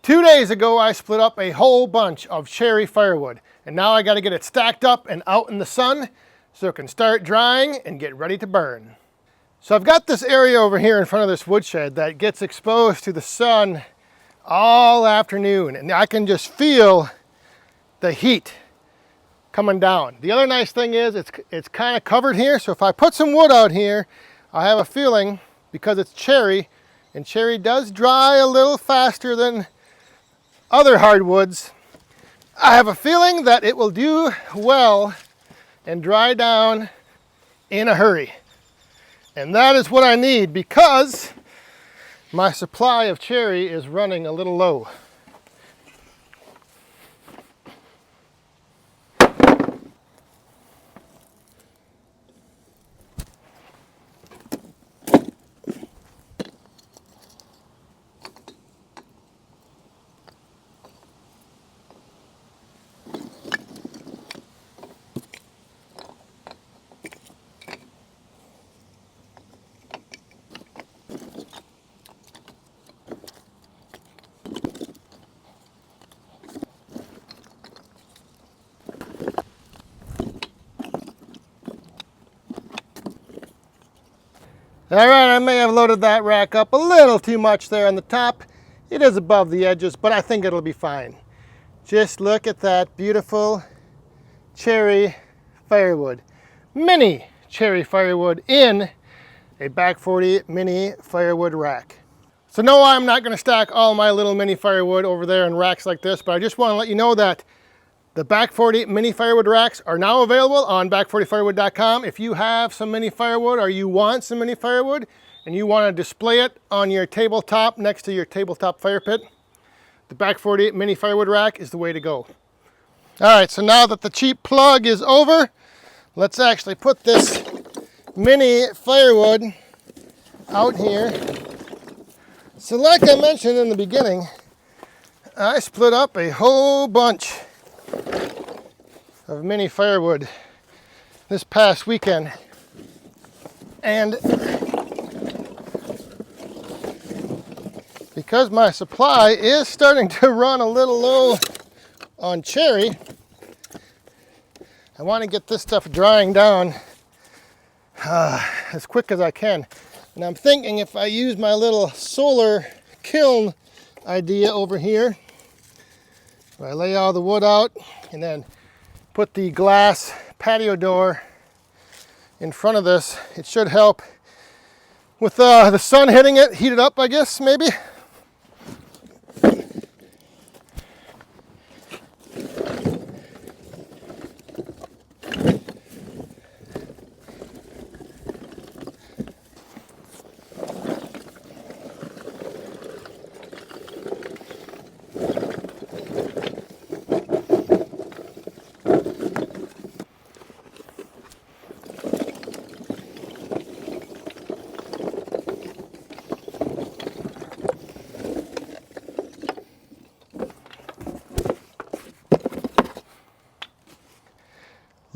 2 days ago, I split up a whole bunch of cherry firewood, and now I got to get it stacked up and out in the sun so it can start drying and get ready to burn. So I've got this area over here in front of this woodshed that gets exposed to the sun all afternoon, and I can just feel the heat coming down. The other nice thing is it's kind of covered here, so if I put some wood out here, I have a feeling, because it's cherry, and cherry does dry a little faster than other hardwoods, I have a feeling that it will do well and dry down in a hurry. And that is what I need, because my supply of cherry is running a little low. All right, I may have loaded that rack up a little too much there on the top. It is above the edges, but I think it'll be fine. Just look at that beautiful cherry firewood. Mini cherry firewood in a back 40 mini firewood rack. So no, I'm not gonna stack all my little mini firewood over there in racks like this, but I just wanna let you know that the back 40 mini firewood racks are now available on back40firewood.com. If you have some mini firewood or you want some mini firewood and you want to display it on your tabletop next to your tabletop fire pit, the back 40 mini firewood rack is the way to go. All right, so now that the cheap plug is over, let's actually put this mini firewood out here. So like I mentioned in the beginning, I split up a whole bunch of mini firewood this past weekend, and because my supply is starting to run a little low on cherry, I want to get this stuff drying down as quick as I can. And I'm thinking if I use my little solar kiln idea over here, where I lay all the wood out and then put the glass patio door in front of this, it should help with the sun hitting it, heat it up, I guess, maybe.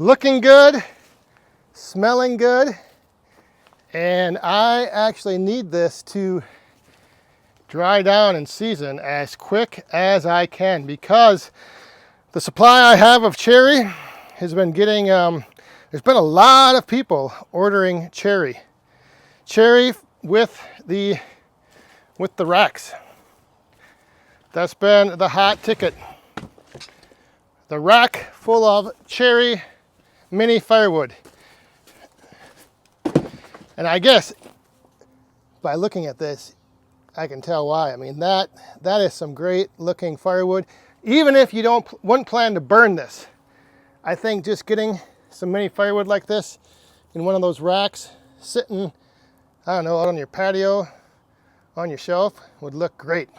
Looking good, smelling good, and I actually need this to dry down and season as quick as I can, because the supply I have of cherry has been getting, there's been a lot of people ordering cherry with the racks. That's been the hot ticket. The rack full of cherry mini firewood. And I guess by looking at this, I can tell why. I mean, that is some great looking firewood. Even if you wouldn't plan to burn this, I think just getting some mini firewood like this in one of those racks, sitting, I don't know, out on your patio, on your shelf, would look great.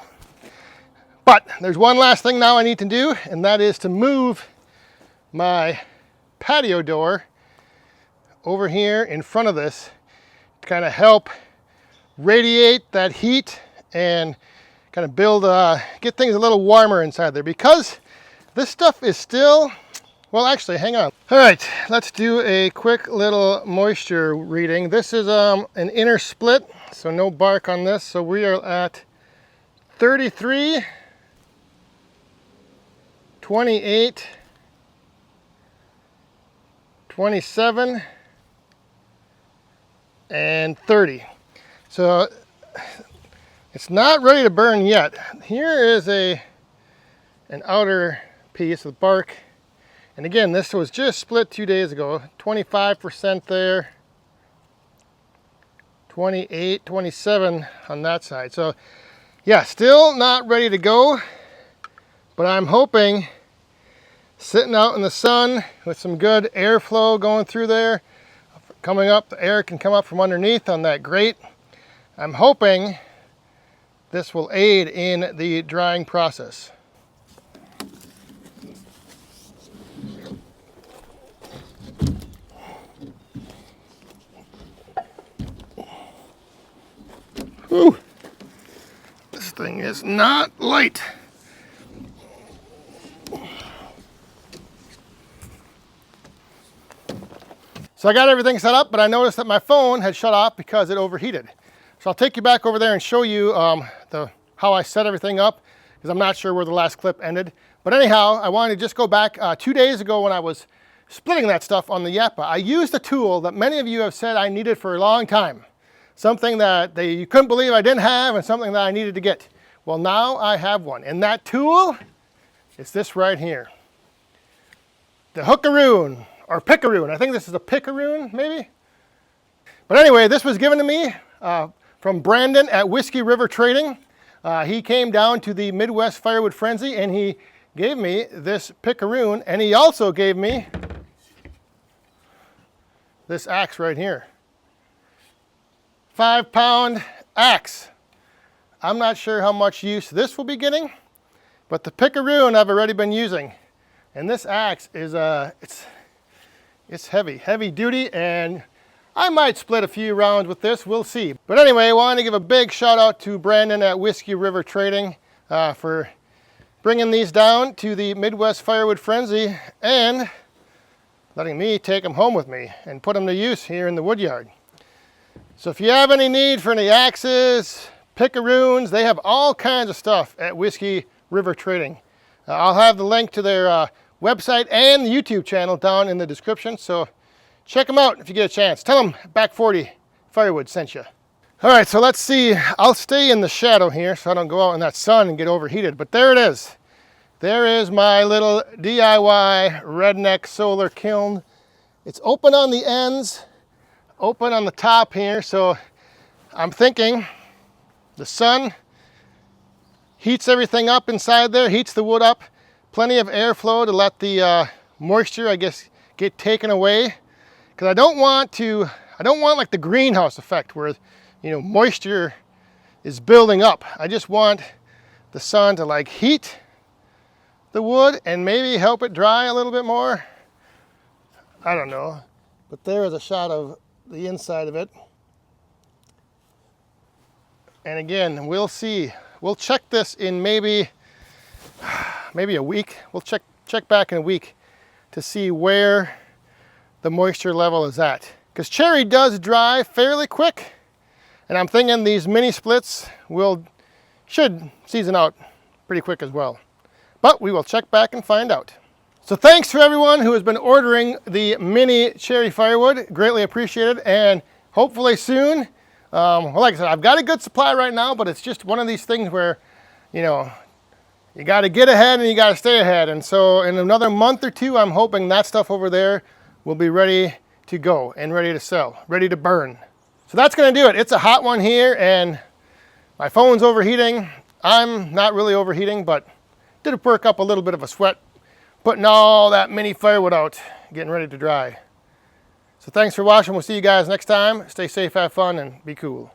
But there's one last thing now I need to do, and that is to move my patio door over here in front of this to kind of help radiate that heat and kind of build, get things a little warmer inside there, because this stuff is still, well, actually, hang on. All right, let's do a quick little moisture reading. This is an inner split, so no bark on this. So we are at 33 28, 27, and 30. So it's not ready to burn yet. Here is an outer piece of bark. And again, this was just split 2 days ago. 25% there, 28, 27 on that side. So yeah, still not ready to go, but I'm hoping sitting out in the sun with some good airflow going through there, coming up, the air can come up from underneath on that grate. I'm hoping this will aid in the drying process. Whew. This thing is not light. So I got everything set up, but I noticed that my phone had shut off because it overheated. So I'll take you back over there and show you how I set everything up, because I'm not sure where the last clip ended. But anyhow, I wanted to just go back 2 days ago when I was splitting that stuff on the Yappa. I used a tool that many of you have said I needed for a long time. Something that you couldn't believe I didn't have, and something that I needed to get. Well, now I have one. And that tool is this right here. The hookaroon, or pickaroon. I think this is a pickaroon, maybe? But anyway, this was given to me from Brandon at Whiskey River Trading. He came down to the Midwest Firewood Frenzy and he gave me this pickaroon, and he also gave me this axe right here. 5-pound axe. I'm not sure how much use this will be getting, but the pickaroon I've already been using. And this axe is it's heavy duty, and I might split a few rounds with this, we'll see. But anyway, I want to give a big shout out to Brandon at Whiskey River Trading for bringing these down to the Midwest Firewood Frenzy and letting me take them home with me and put them to use here in the wood yard. So if you have any need for any axes, pickaroons, they have all kinds of stuff at Whiskey River Trading. I'll have the link to their website and the YouTube channel down in the description, so check them out if you get a chance. Tell them Back 40 Firewood sent you. All right, so let's see. I'll stay in the shadow here so I don't go out in that sun and get overheated, but there it is. There is my little DIY redneck solar kiln. It's open on the ends, open on the top here, so I'm thinking the sun heats everything up inside there, heats the wood up, plenty of airflow to let the moisture, I guess, get taken away. Because I don't want like the greenhouse effect where, you know, moisture is building up. I just want the sun to like heat the wood and maybe help it dry a little bit more. I don't know. But there is a shot of the inside of it. And again, we'll see. We'll check this in maybe a week. We'll check back in a week to see where the moisture level is at. Because cherry does dry fairly quick, and I'm thinking these mini splits should season out pretty quick as well. But we will check back and find out. So thanks to everyone who has been ordering the mini cherry firewood. Greatly appreciated, and hopefully soon. Well, like I said, I've got a good supply right now, but it's just one of these things where, you know, you got to get ahead and you got to stay ahead. And so in another month or two, I'm hoping that stuff over there will be ready to go and ready to sell, ready to burn. So that's going to do it. It's a hot one here, and my phone's overheating. I'm not really overheating, but did work up a little bit of a sweat putting all that mini firewood out, getting ready to dry. So thanks for watching. We'll see you guys next time. Stay safe, have fun, and be cool.